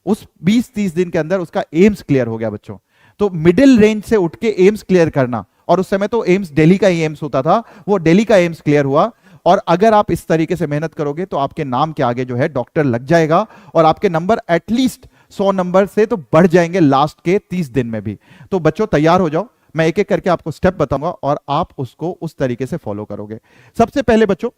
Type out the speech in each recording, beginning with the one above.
उस 20-30 दिन के अंदर उसका एम्स क्लियर हो गया बच्चों। तो मिडिल रेंज से उठ के एम्स क्लियर करना, और उस समय तो एम्स दिल्ली का ही एम्स होता था, वो दिल्ली का एम्स क्लियर हुआ। और अगर आप इस तरीके से मेहनत करोगे तो आपके नाम के आगे जो है डॉक्टर लग जाएगा, और आपके नंबर एटलीस्ट 100 नंबर से तो बढ़ जाएंगे लास्ट के 30 दिन में भी। तो बच्चों तैयार हो जाओ, मैं एक एक करके आपको स्टेप बताऊंगा और आप उसको उस तरीके से फॉलो करोगे। सबसे पहले बच्चों,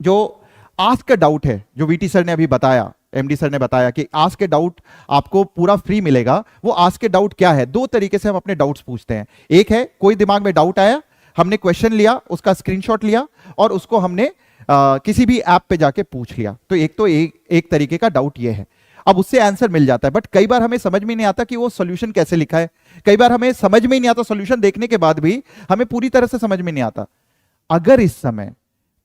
जो आस्क का डाउट है, जो वीटी सर ने अभी बताया, एमडी सर ने बताया कि आस्क के डाउट आपको पूरा फ्री मिलेगा। वो आस्क के डाउट क्या है? दो तरीके से हम अपने डाउट्स पूछते हैं। एक है कोई दिमाग में डाउट आया, हमने क्वेश्चन लिया, उसका स्क्रीनशॉट लिया और उसको हमने किसी भी ऐप पे जाके पूछ लिया। तो एक तरीके का डाउट ये है, अब उससे आंसर मिल जाता है। बट कई बार हमें समझ में नहीं आता कि वो सॉल्यूशन कैसे लिखा है, कई बार हमें समझ में ही नहीं आता, सॉल्यूशन देखने के बाद भी हमें पूरी तरह से समझ में नहीं आता। अगर इस समय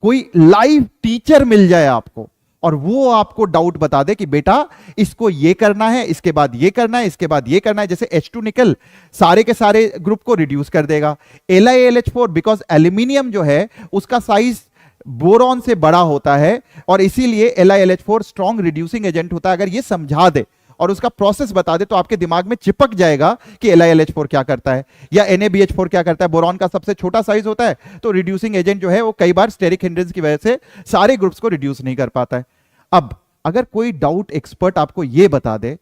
कोई लाइव टीचर मिल जाए आपको और वो आपको डाउट बता दे कि बेटा इसको ये करना है, इसके बाद ये करना है, इसके बाद ये करना है, जैसे H2 निकल सारे के सारे ग्रुप को रिड्यूस कर देगा। LiAlH4 बिकॉज एल्यूमिनियम जो है उसका साइज बोरॉन से बड़ा होता है और इसीलिए LiAlH4 स्ट्रॉन्ग रिड्यूसिंग एजेंट होता है। अगर ये समझा दे और उसका प्रोसेस बता दे तो आपके दिमाग में चिपक जाएगा कि LiAlH4 क्या करता है या NaBH4 क्या करता है। बोरॉन का सबसे छोटा साइज होता है, तो रिड्यूसिंग एजेंट जो है वो कई बार स्टेरिक हिंड्रेंस की वजह से सारे ग्रुप्स को रिड्यूस नहीं कर पाता है। अब अगर कोई डाउट एक्सपर्ट आपको ये बता दे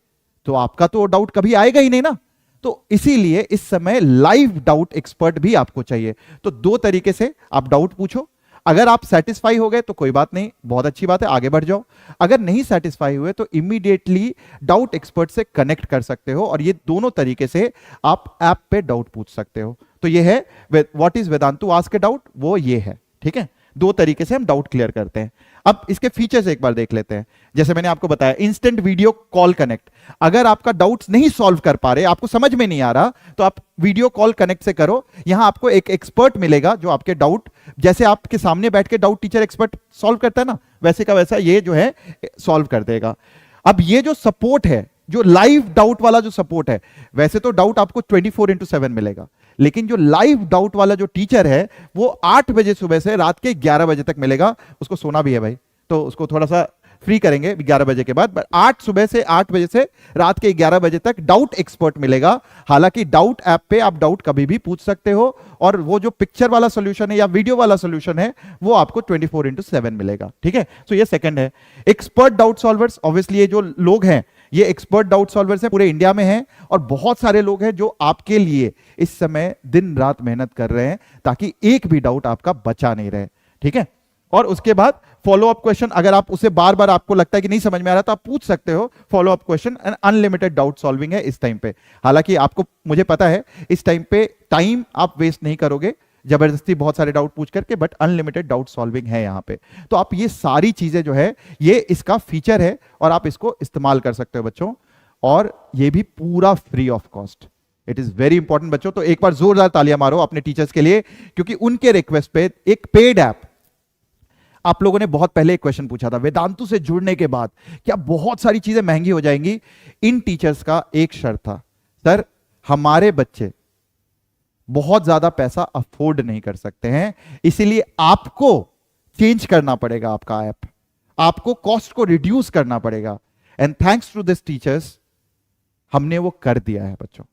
तो आपका तो डाउट कभी आएगा ही नहीं ना। तो इसीलिए इस समय लाइव डाउट एक्सपर्ट भी आपको चाहिए। तो दो तरीके से आप डाउट पूछो, अगर आप सेटिस्फाई हो गए तो कोई बात नहीं, बहुत अच्छी बात है, आगे बढ़ जाओ। अगर नहीं सेटिस्फाई हुए तो इमीडिएटली डाउट एक्सपर्ट से कनेक्ट कर सकते हो और ये दोनों तरीके से आप ऐप पे डाउट पूछ सकते हो। तो ये है what is Vedantu ask a doubt, वो ये है। ठीक है, दो तरीके से हम डाउट क्लियर करते हैं। अब इसके फीचर्स एक बार देख लेते हैं। जैसे मैंने आपको बताया इंस्टेंट वीडियो कॉल कनेक्ट, अगर आपका डाउट्स नहीं सॉल्व कर पा रहे, आपको समझ में नहीं आ रहा, तो आप वीडियो कॉल कनेक्ट से करो। यहां आपको एक एक्सपर्ट मिलेगा जो आपके डाउट, जैसे आपके सामने बैठ के डाउट टीचर एक्सपर्ट सॉल्व करता है ना, वैसे का वैसा ये जो है सॉल्व कर देगा। अब ये जो सपोर्ट है, जो लाइव डाउट वाला जो सपोर्ट है, वैसे तो डाउट आपको 24/7 मिलेगा, लेकिन जो लाइव डाउट वाला जो टीचर है वो 8 बजे सुबह से रात के 11 बजे तक मिलेगा। उसको सोना भी है भाई, तो उसको थोड़ा सा फ्री करेंगे 11 बजे के बाद। 8 बजे से रात के 11 बजे तक डाउट एक्सपर्ट मिलेगा। हालांकि डाउट ऐप पे आप डाउट कभी भी पूछ सकते हो और वो जो पिक्चर वाला सॉल्यूशन है या वीडियो वाला सॉल्यूशन है वो आपको 24/7 मिलेगा। ठीक है, तो ये सेकंड है। एक्सपर्ट डाउट सॉल्वर्स, ऑब्वियसली ये जो लोग हैं ये एक्सपर्ट डाउट सॉल्वर्स हैं, पूरे इंडिया में हैं और बहुत सारे लोग हैं जो आपके लिए इस समय दिन रात मेहनत कर रहे हैं ताकि एक भी डाउट आपका बचा नहीं रहे। ठीक है, और उसके बाद फॉलो अप क्वेश्चन, अगर आप उसे बार बार आपको लगता है कि नहीं समझ में आ रहा तो आप पूछ सकते हो। Follow up question and unlimited doubt solving है इस टाइम पे। हालांकि आपको, मुझे पता है इस टाइम पे टाइम आप वेस्ट नहीं करोगे जबरदस्ती बहुत सारे डाउट पूछ करके, बट अनलिमिटेड डाउट सॉल्विंग है यहां पे। तो आप ये सारी चीजें जो है ये इसका फीचर है और आप इसको इस्तेमाल कर सकते हो बच्चों, और ये भी पूरा free of cost. It is very important बच्चों। तो एक बार जोरदार तालियां मारो अपने टीचर्स के लिए, क्योंकि उनके रिक्वेस्ट पे एक पेड ऐप, आप लोगों ने बहुत पहले एक क्वेश्चन पूछा था, वेदांतु से जुड़ने के बाद क्या बहुत सारी चीजें महंगी हो जाएंगी? इन टीचर्स का एक शर्त था, सर हमारे बच्चे बहुत ज्यादा पैसा अफोर्ड नहीं कर सकते हैं, इसीलिए आपको चेंज करना पड़ेगा आपका ऐप, आपको कॉस्ट को रिड्यूस करना पड़ेगा। And thanks to this teachers हमने वो कर दिया है बच्चों।